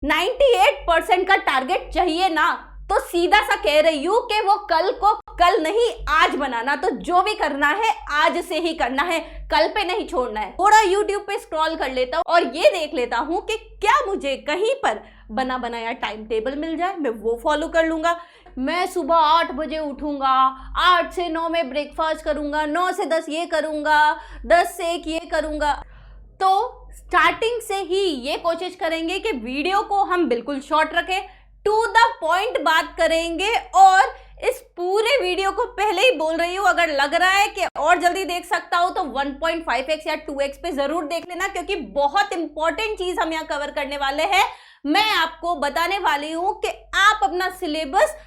98% का टारगेट चाहिए ना, तो सीधा सा कह रही हूं कि वो कल को कल नहीं आज बनाना। तो जो भी करना है आज से ही करना है, कल पे नहीं छोड़ना है। थोड़ा YouTube पे स्क्रॉल कर लेता हूँ और ये देख लेता हूँ कि क्या मुझे कहीं पर बना बनाया टाइम टेबल मिल जाए, मैं वो फॉलो कर लूंगा। मैं सुबह 8 बजे उठूंगा, 8 से 9 में ब्रेकफास्ट करूंगा, 9 से 10 ये करूंगा, 10 से 1 ये करूंगा। तो स्टार्टिंग से ही ये कोशिश करेंगे कि वीडियो को हम बिल्कुल शॉर्ट रखें, टू द पॉइंट बात करेंगे। और इस पूरे वीडियो को पहले ही बोल रही हूँ, अगर लग रहा है कि और जल्दी देख सकता हूँ तो 1.5x या 2x पे जरूर देख लेना, क्योंकि बहुत इंपॉर्टेंट चीज हम यहाँ कवर करने वाले हैं। मैं आपको बताने वाली हूँ कि आप अपना सिलेबस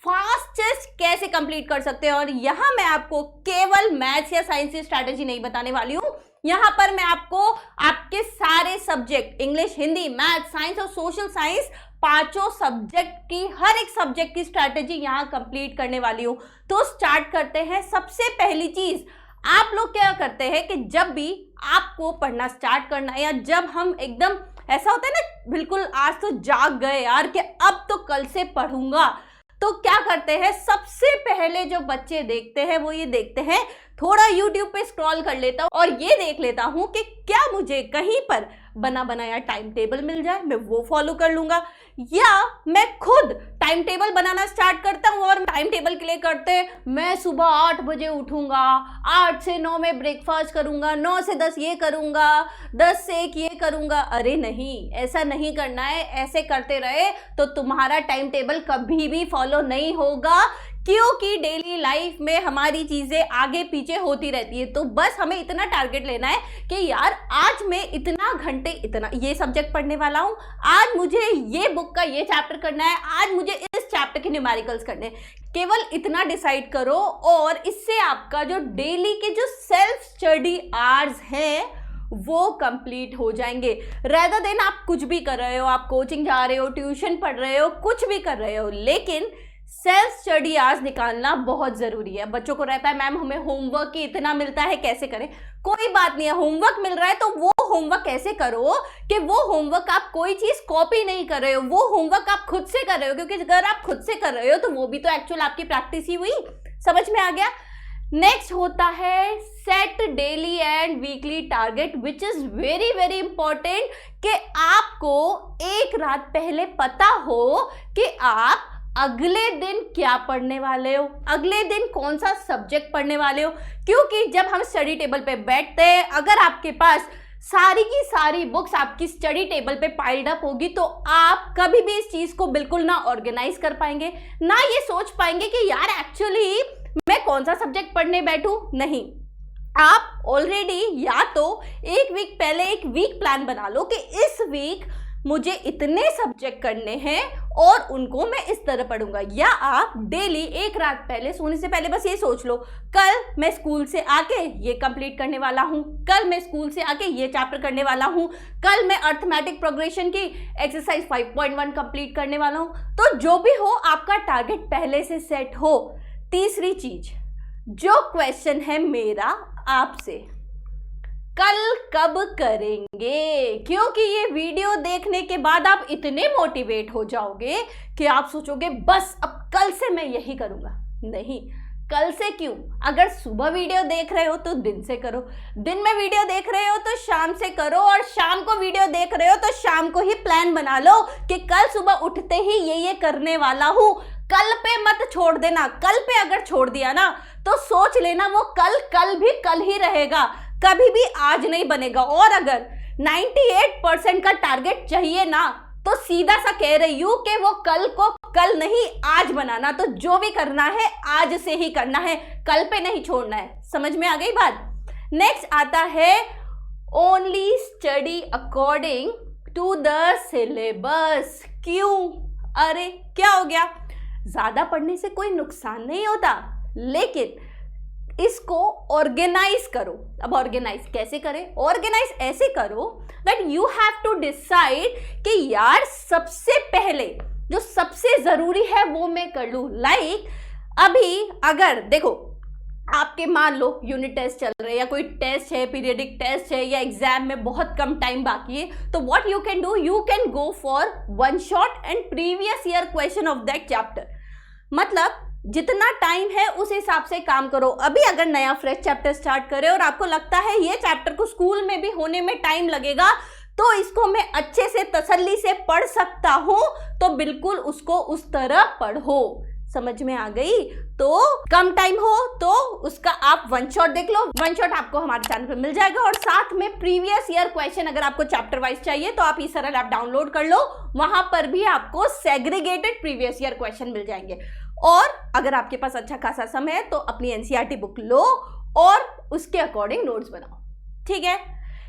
फास्टेस्ट कैसे कंप्लीट कर सकते हैं। और यहाँ मैं आपको केवल मैथ्स या साइंस की स्ट्रैटेजी नहीं बताने वाली हूँ, यहाँ पर मैं आपको आपके सारे subject, English, Hindi, maths, science और सोशल साइंस, पांचों सब्जेक्ट की, हर एक सब्जेक्ट की स्ट्रैटेजी यहाँ कंप्लीट करने वाली हूँ। तो स्टार्ट करते हैं। सबसे पहली चीज, आप लोग क्या करते हैं कि जब भी आपको पढ़ना स्टार्ट करना है, या जब हम एकदम ऐसा होता है ना, बिल्कुल आज तो जाग गए यार कि अब तो कल से पढ़ूंगा, तो क्या करते हैं, सबसे पहले जो बच्चे देखते हैं वो ये देखते हैं, थोड़ा YouTube पे स्क्रॉल कर लेता हूँ और ये देख लेता हूँ कि क्या मुझे कहीं पर बना बनाया टाइम टेबल मिल जाए, मैं वो फॉलो कर लूंगा। या मैं खुद टाइम टेबल बनाना स्टार्ट करता हूँ और टाइम टेबल के लिए करते, मैं सुबह 8 बजे उठूंगा, 8 से 9 में ब्रेकफास्ट करूंगा, 9 से 10 ये करूंगा, 10 से 1 ये करूंगा। अरे नहीं, ऐसा नहीं करना है। ऐसे करते रहे तो तुम्हारा टाइम टेबल कभी भी फॉलो नहीं होगा, क्योंकि डेली लाइफ में हमारी चीजें आगे पीछे होती रहती है। तो बस हमें इतना टारगेट लेना है कि यार आज मैं इतना घंटे इतना ये सब्जेक्ट पढ़ने वाला हूं, आज मुझे ये बुक का ये चैप्टर करना है, आज मुझे इस चैप्टर के न्यूमेरिकल्स करने हैं। केवल इतना डिसाइड करो और इससे आपका जो डेली के जो सेल्फ स्टडी आवर्स हैं वो कंप्लीट हो जाएंगे। रेदर देन आप कुछ भी कर रहे हो, आप कोचिंग जा रहे हो, ट्यूशन पढ़ रहे हो, कुछ भी कर रहे हो, लेकिन सेल्फ स्टडी आवर्स निकालना बहुत जरूरी है। बच्चों को रहता है मैम हमें होमवर्क ही इतना मिलता है, कैसे करें। कोई बात नहीं है, होमवर्क मिल रहा है तो वो होमवर्क कैसे करो कि वो होमवर्क आप कोई चीज कॉपी नहीं कर रहे हो, वो होमवर्क आप खुद से कर रहे हो। क्योंकि अगर आप खुद से कर रहे हो तो वो भी तो एक्चुअल आपकी प्रैक्टिस ही हुई। समझ में आ गया। नेक्स्ट होता है set daily and weekly target, which is very very important कि आपको एक रात पहले पता हो कि आप अगले दिन क्या पढ़ने वाले हो, अगले दिन कौन सा सब्जेक्ट पढ़ने वाले हो। क्योंकि जब हम स्टडी टेबल पे बैठते हैं, अगर आपके पास सारी की सारी बुक्स आपकी स्टडी टेबल पे पाइल्ड अप होगी तो आप कभी भी इस चीज को बिल्कुल ना ऑर्गेनाइज कर पाएंगे, ना ये सोच पाएंगे कि यार एक्चुअली मैं कौन सा सब्जेक्ट पढ़ने बैठूं। नहीं, आप ऑलरेडी या तो एक वीक पहले एक वीक प्लान बना लो कि इस वीक मुझे इतने सब्जेक्ट करने हैं और उनको मैं इस तरह पढ़ूंगा। या आप डेली एक रात पहले सोने से पहले बस ये सोच लो, कल मैं स्कूल से आके ये कंप्लीट करने वाला हूँ, कल मैं स्कूल से आके ये चैप्टर करने वाला हूँ, कल मैं अर्थमेटिक प्रोग्रेशन की एक्सरसाइज 5.1 कंप्लीट करने वाला हूँ। तो जो भी हो, आपका टारगेट पहले से सेट हो। तीसरी चीज, जो क्वेश्चन है मेरा आपसे, कल कब करेंगे? क्योंकि ये वीडियो देखने के बाद आप इतने मोटिवेट हो जाओगे कि आप सोचोगे बस अब कल से मैं यही करूंगा। नहीं, कल से क्यों? अगर सुबह वीडियो देख रहे हो तो दिन से करो, दिन में वीडियो देख रहे हो तो शाम से करो, और शाम को वीडियो देख रहे हो तो शाम को ही प्लान बना लो कि कल सुबह उठते ही ये करने वाला हूं। कल पे मत छोड़ देना। कल पे अगर छोड़ दिया ना तो सोच लेना वो कल भी कल ही रहेगा, कभी भी आज नहीं बनेगा। और अगर 98% का टारगेट चाहिए ना, तो सीधा सा कह रही हूं कि वो कल को कल नहीं आज बनाना। तो जो भी करना है आज से ही करना है, कल पे नहीं छोड़ना है। समझ में आ गई बात। नेक्स्ट आता है only study according to the syllabus. क्यों? अरे क्या हो गया? ज्यादा पढ़ने से कोई नुकसान नहीं होता, लेकिन इसको ऑर्गेनाइज करो। अब ऑर्गेनाइज कैसे करें? ऑर्गेनाइज ऐसे करो that you have to decide कि यार सबसे पहले जो सबसे जरूरी है वो मैं कर लूं। लाइक अभी अगर देखो आपके मान लो यूनिट टेस्ट चल रहे हैं या कोई टेस्ट है, पीरियडिक टेस्ट है या एग्जाम में बहुत कम टाइम बाकी है, तो what you can do, you can go for one shot and previous year question of that chapter. मतलब जितना टाइम है उस हिसाब से काम करो। अभी अगर नया फ्रेश चैप्टर स्टार्ट करे और आपको लगता है ये चैप्टर को स्कूल में भी होने में टाइम लगेगा, तो इसको मैं अच्छे से तसल्ली से पढ़ सकता हूं, तो बिल्कुल उसको उस तरह पढ़ो। समझ में आ गई? तो कम टाइम हो तो उसका आप वन शॉट देख लो, वन शॉट आपको हमारे चैनल पे मिल जाएगा। और साथ में प्रीवियस ईयर क्वेश्चन अगर आपको चैप्टर वाइज चाहिए तो आप ईसरल ऐप डाउनलोड कर लो, वहां पर भी आपको सेग्रीगेटेड प्रीवियस ईयर क्वेश्चन मिल जाएंगे। और अगर आपके पास अच्छा खासा समय है तो अपनी एनसीईआरटी बुक लो और उसके अकॉर्डिंग नोट्स बनाओ। ठीक है,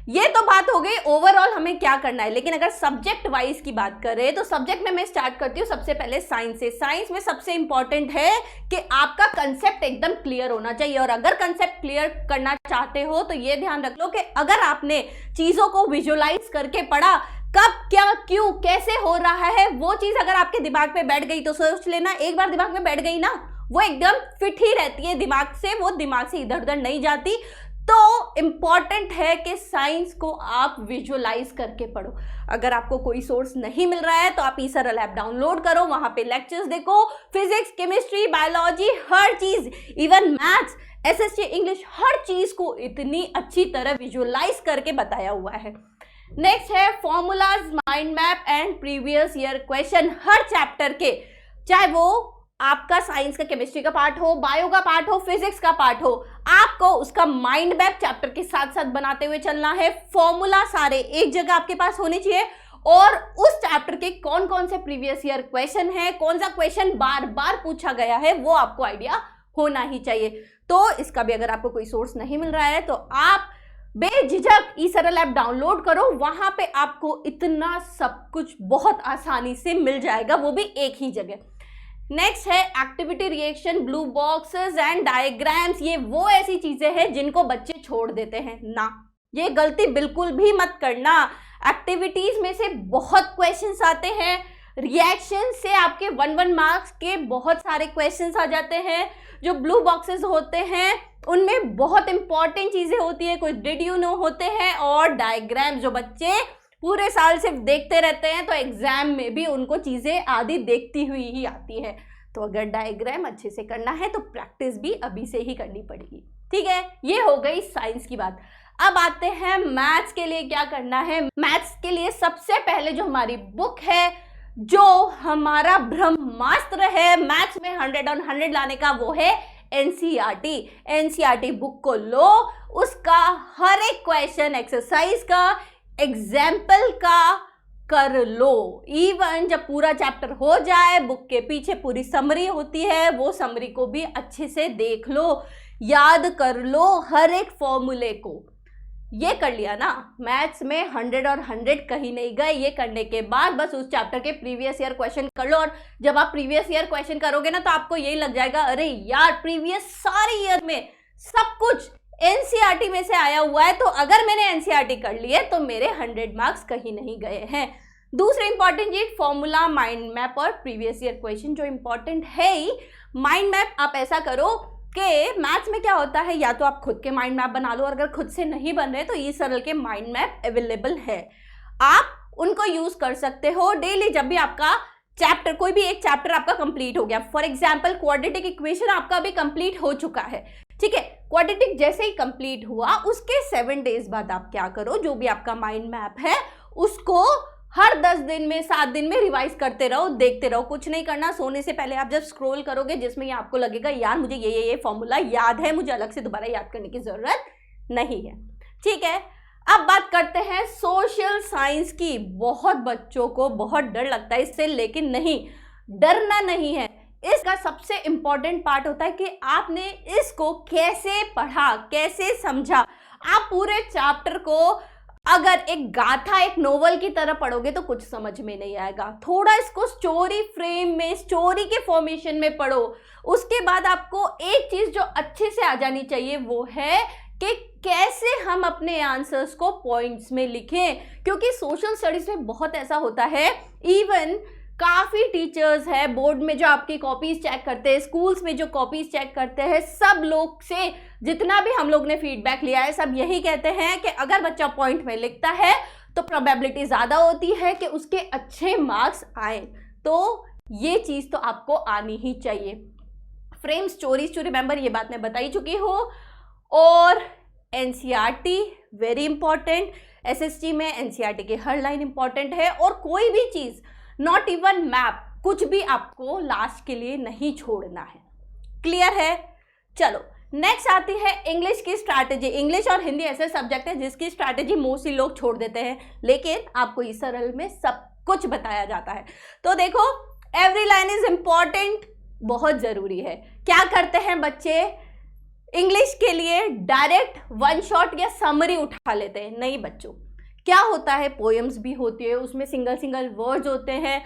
ये तो बात हो गई ओवरऑल हमें क्या करना है। लेकिन अगर सब्जेक्ट वाइज की बात करें तो सब्जेक्ट में मैं स्टार्ट करती हूँ सबसे पहले साइंस से। साइंस में सबसे इंपॉर्टेंट है कि आपका कंसेप्ट एकदम क्लियर होना चाहिए। और अगर कंसेप्ट क्लियर करना चाहते हो तो ये ध्यान रख लो कि अगर आपने चीजों को विजुअलाइज करके पढ़ा, कब क्या क्यों कैसे हो रहा है, वो चीज अगर आपके दिमाग में बैठ गई तो सोच लेना, एक बार दिमाग में बैठ गई ना, वो एकदम फिट ही रहती है दिमाग से, वो दिमाग से इधर उधर नहीं जाती। तो इंपॉर्टेंट है कि साइंस को आप विजुअलाइज करके पढ़ो। अगर आपको कोई सोर्स नहीं मिल रहा है तो आप ईसरल ऐप डाउनलोड करो, वहां पे लेक्चर्स देखो, फिजिक्स, केमिस्ट्री, बायोलॉजी, हर चीज, इवन मैथ्स, एसएसटी, इंग्लिश, हर चीज को इतनी अच्छी तरह विजुअलाइज करके बताया हुआ है। नेक्स्ट है formulas, mind map and previous year question. Her chapter के, चाहे वो आपका साइंस का केमिस्ट्री का पार्ट हो, बायो का पार्ट हो, फिजिक्स का पार्ट हो, आपको उसका माइंड मैप चैप्टर के साथ साथ बनाते हुए चलना है। फॉर्मूला सारे एक जगह आपके पास होने चाहिए और उस चैप्टर के कौन कौन से प्रीवियस ईयर क्वेश्चन है, कौन सा क्वेश्चन बार बार पूछा गया है, वो आपको आइडिया होना ही चाहिए। तो इसका भी अगर आपको कोई सोर्स नहीं मिल रहा है तो आप बेझिझक ईसरल ऐप डाउनलोड करो, वहां पे आपको इतना सब कुछ बहुत आसानी से मिल जाएगा, वो भी एक ही जगह। नेक्स्ट है activity, reaction, blue boxes and diagrams. ये वो ऐसी चीजें हैं जिनको बच्चे छोड़ देते हैं ना, ये गलती बिल्कुल भी मत करना। एक्टिविटीज में से बहुत क्वेश्चंस आते हैं, रिएक्शन से आपके 1-1 मार्क्स के बहुत सारे क्वेश्चंस आ जाते हैं। जो ब्लू बॉक्सेस होते हैं उनमें बहुत इंपॉर्टेंट चीजें होती है, कुछ डिड यू नो होते हैं। और डायग्राम जो बच्चे पूरे साल सिर्फ देखते रहते हैं तो एग्जाम में भी उनको चीजें आधी देखती हुई ही आती है। तो अगर डायग्राम अच्छे से करना है तो प्रैक्टिस भी अभी से ही करनी पड़ेगी। ठीक है, ये हो गई साइंस की बात। अब आते हैं मैथ्स के लिए क्या करना है। मैथ्स के लिए सबसे पहले जो हमारी बुक है, जो हमारा ब्रह्मास्त्र है मैथ्स में 100 on 100 लाने का, वो है एनसीईआरटी। एनसीईआरटी बुक को लो, उसका हर एक क्वेश्चन एक्सरसाइज का, एग्जाम्पल का कर लो। इवन जब पूरा चैप्टर हो जाए, बुक के पीछे पूरी समरी होती है, वो समरी को भी अच्छे से देख लो, याद कर लो हर एक फॉर्मूले को। ये कर लिया ना, मैथ्स में 100 और 100 कहीं नहीं गए। ये करने के बाद बस उस चैप्टर के प्रीवियस ईयर क्वेश्चन कर लो। और जब आप प्रीवियस ईयर क्वेश्चन करोगे ना तो आपको यही लग जाएगा, अरे यार प्रीवियस सारे ईयर में सब कुछ एनसीईआरटी में से आया हुआ है, तो अगर मैंने एनसीईआरटी कर ली है तो मेरे 100 मार्क्स कहीं नहीं गए हैं। दूसरी इंपॉर्टेंट चीज फॉर्मूला, माइंड मैप और प्रीवियस ईयर क्वेश्चन जो इंपॉर्टेंट है ही। माइंड मैप आप ऐसा करो कि मैथ्स में क्या होता है, या तो आप खुद के माइंड मैप बना लो, और अगर खुद से नहीं बन रहे तो ईसरल के माइंड मैप अवेलेबल है, आप उनको यूज कर सकते हो। डेली जब भी आपका चैप्टर, कोई भी एक चैप्टर आपका कंप्लीट हो गया, फॉर एग्जाम्पल क्वाड्रेटिक इक्वेशन आपका अभी कंप्लीट हो चुका है, ठीक है, क्वाड्रेटिक जैसे ही कंप्लीट हुआ उसके 7 डेज बाद आप क्या करो, जो भी आपका माइंड मैप है उसको हर 10 दिन में 7 दिन में रिवाइज करते रहो, देखते रहो। कुछ नहीं करना, सोने से पहले आप जब स्क्रॉल करोगे जिसमें ये आपको लगेगा यार मुझे ये फॉर्मूला याद है, मुझे अलग से दोबारा याद करने की जरूरत नहीं है। ठीक है, अब बात करते हैं सोशल साइंस की। बहुत बच्चों को बहुत डर लगता है इससे, लेकिन नहीं, डरना नहीं है। इसका सबसे इंपॉर्टेंट पार्ट होता है कि आपने इसको कैसे पढ़ा, कैसे समझा। आप पूरे चैप्टर को अगर एक गाथा, एक नोवेल की तरह पढ़ोगे तो कुछ समझ में नहीं आएगा। थोड़ा इसको स्टोरी फ्रेम में, स्टोरी के फॉर्मेशन में पढ़ो। उसके बाद आपको एक चीज जो अच्छे से आ जानी चाहिए वो है कि कैसे हम अपने आंसर्स को पॉइंट्स में लिखें, क्योंकि सोशल स्टडीज में बहुत ऐसा होता है, इवन काफ़ी टीचर्स है बोर्ड में जो आपकी कॉपीज चेक करते हैं, स्कूल्स में जो कॉपीज चेक करते हैं, सब लोग से जितना भी हम लोग ने फीडबैक लिया है सब यही कहते हैं कि अगर बच्चा पॉइंट में लिखता है तो प्रोबेबिलिटी ज़्यादा होती है कि उसके अच्छे मार्क्स आए। तो ये चीज़ तो आपको आनी ही चाहिए। फ्रेम स्टोरीज टू रिमेंबर, ये बात मैं बता ही चुकी हूँ। और एनसीईआरटी वेरी इंपॉर्टेंट, एसएसटी में एनसीईआरटी की हर लाइन इंपॉर्टेंट है। और कोई भी चीज़, नॉट इवन मैप, कुछ भी आपको लास्ट के लिए नहीं छोड़ना है। क्लियर है? चलो नेक्स्ट आती है इंग्लिश की स्ट्रैटेजी। इंग्लिश और हिंदी ऐसे सब्जेक्ट है जिसकी स्ट्रैटेजी मोस्टली लोग छोड़ देते हैं, लेकिन आपको इस सरल में सब कुछ बताया जाता है। तो देखो, एवरी लाइन इज इंपॉर्टेंट, बहुत जरूरी है। क्या करते हैं बच्चे इंग्लिश के लिए? डायरेक्ट वन शॉट या समरी उठा लेते हैं। नहीं बच्चों, क्या होता है, पोएम्स भी होती है, उसमें सिंगल सिंगल वर्ड्स होते हैं,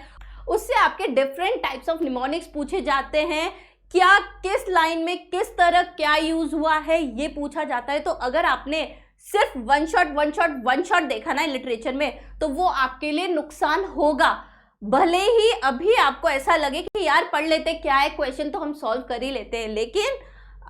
उससे आपके डिफरेंट टाइप्स ऑफ निमोनिक्स पूछे जाते हैं। क्या किस लाइन में किस तरह क्या यूज हुआ है ये पूछा जाता है। तो अगर आपने सिर्फ वन शॉट देखा ना लिटरेचर में, तो वो आपके लिए नुकसान होगा। भले ही अभी आपको ऐसा लगे कि यार पढ़ लेते, क्या है क्वेश्चन तो हम सॉल्व कर ही लेते हैं, लेकिन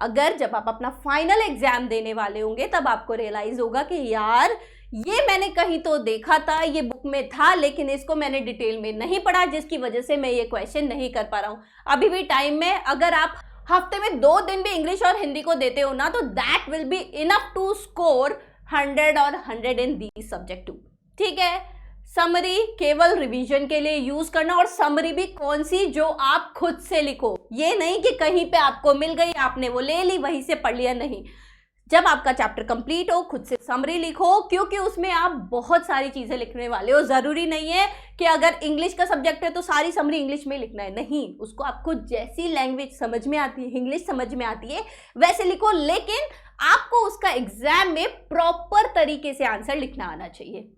अगर जब आप अपना फाइनल एग्जाम देने वाले होंगे तब आपको रियलाइज होगा कि यार ये मैंने कहीं तो देखा था, ये बुक में था, लेकिन इसको मैंने डिटेल में नहीं पढ़ा, जिसकी वजह से मैं ये क्वेश्चन नहीं कर पा रहा हूँ। अभी भी टाइम में अगर आप हफ्ते में 2 दिन भी इंग्लिश और हिंदी को देते हो ना, तो that will be enough to score 100 और 100 इन दीज सब्जेक्ट टू। ठीक है? समरी केवल रिवीजन के लिए यूज करना, और समरी भी कौन सी, जो आप खुद से लिखो। ये नहीं कि कहीं पे आपको मिल गई, आपने वो ले ली, वहीं से पढ़ लिया। नहीं, जब आपका चैप्टर कंप्लीट हो खुद से समरी लिखो, क्योंकि उसमें आप बहुत सारी चीजें लिखने वाले हो। जरूरी नहीं है कि अगर इंग्लिश का सब्जेक्ट है तो सारी समरी इंग्लिश में लिखना है। नहीं, उसको आपको जैसी लैंग्वेज समझ में आती है, इंग्लिश समझ में आती है, वैसे लिखो, लेकिन आपको उसका एग्जाम में प्रॉपर तरीके से आंसर लिखना आना चाहिए।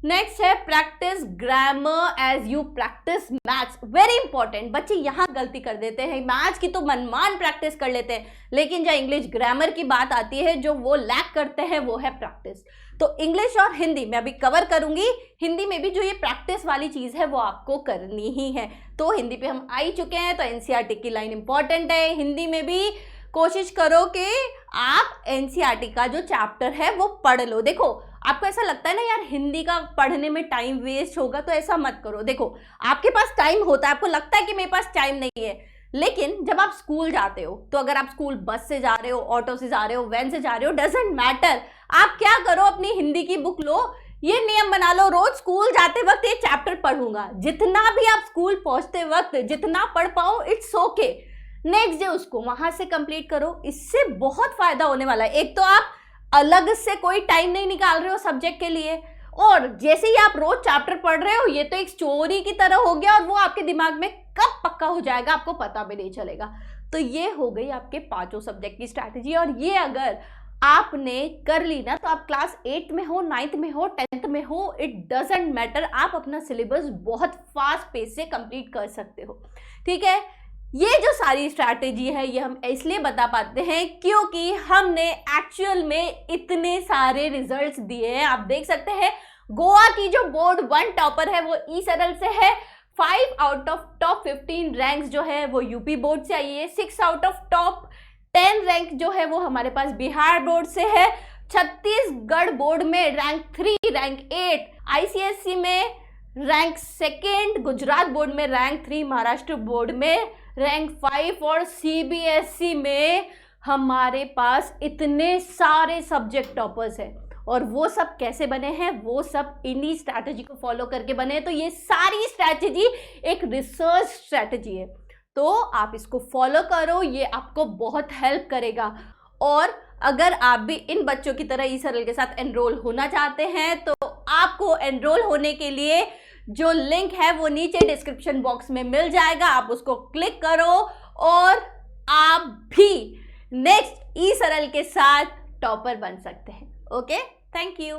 नेक्स्ट है practise grammar as you practise maths. Very important. बच्चे यहाँ गलती कर देते हैं, मैथ्स की तो मनमान प्रैक्टिस कर लेते हैं, लेकिन जब इंग्लिश ग्रामर की बात आती है जो वो लैक करते हैं वो है प्रैक्टिस। तो इंग्लिश और हिंदी मैं अभी कवर करूंगी, हिंदी में भी जो ये प्रैक्टिस वाली चीज़ है वो आपको करनी ही है। तो हिंदी पे हम आ ही चुके हैं, तो एनसीईआरटी की लाइन इंपॉर्टेंट है। हिंदी में भी कोशिश करो कि आप एनसीईआरटी का जो चैप्टर है वो पढ़ लो। देखो, आपको ऐसा लगता है ना यार हिंदी का पढ़ने में टाइम वेस्ट होगा, तो ऐसा मत करो। देखो, आपके पास टाइम होता है, आपको लगता है कि मेरे पास टाइम नहीं है, लेकिन जब आप स्कूल जाते हो, तो अगर आप स्कूल बस से जा रहे हो, ऑटो से जा रहे हो, वैन से जा रहे हो, डजंट मैटर, आप क्या करो, अपनी हिंदी की बुक लो, ये नियम बना लो, रोज स्कूल जाते वक्त ये चैप्टर पढ़ूंगा। जितना भी आप स्कूल पहुंचते वक्त जितना पढ़ पाओ, इट्स ओके, नेक्स्ट डे उसको वहां से कंप्लीट करो। इससे बहुत फायदा होने वाला है। एक तो आप अलग से कोई टाइम नहीं निकाल रहे हो सब्जेक्ट के लिए, और जैसे ही आप रोज चैप्टर पढ़ रहे हो, ये तो एक स्टोरी की तरह हो गया, और वो आपके दिमाग में कब पक्का हो जाएगा आपको पता भी नहीं चलेगा। तो ये हो गई आपके 5 सब्जेक्ट की स्ट्रैटेजी, और ये अगर आपने कर ली ना, तो आप क्लास 8 में हो, 9th में हो, 10th में हो, इट डजंट मैटर, आप अपना सिलेबस बहुत फास्ट पेस से कंप्लीट कर सकते हो। ठीक है? ये जो सारी स्ट्रैटेजी है ये हम इसलिए बता पाते हैं क्योंकि हमने एक्चुअल में इतने सारे रिजल्ट्स दिए हैं। आप देख सकते हैं गोवा की जो बोर्ड 1 टॉपर है वो ई सरल से है, 5 आउट ऑफ टॉप 15 रैंक्स जो है वो यूपी बोर्ड से आई है, 6 आउट ऑफ टॉप 10 रैंक जो है वो हमारे पास बिहार बोर्ड से है, छत्तीसगढ़ बोर्ड में रैंक 3, रैंक 8, आईसीएससी में रैंक 2, गुजरात बोर्ड में रैंक 3, महाराष्ट्र बोर्ड में रैंक 5, और सीबीएसई में हमारे पास इतने सारे सब्जेक्ट टॉपर्स हैं। और वो सब कैसे बने हैं? वो सब इन्हीं स्ट्रैटेजी को फॉलो करके बने हैं। तो ये सारी स्ट्रैटेजी एक रिसर्च स्ट्रैटेजी है, तो आप इसको फॉलो करो, ये आपको बहुत हेल्प करेगा। और अगर आप भी इन बच्चों की तरह ई सरल के साथ एनरोल होना चाहते हैं, तो आपको एनरोल होने के लिए जो लिंक है वो नीचे डिस्क्रिप्शन बॉक्स में मिल जाएगा, आप उसको क्लिक करो और आप भी नेक्स्ट ई सरल के साथ टॉपर बन सकते हैं। Okay, thank you.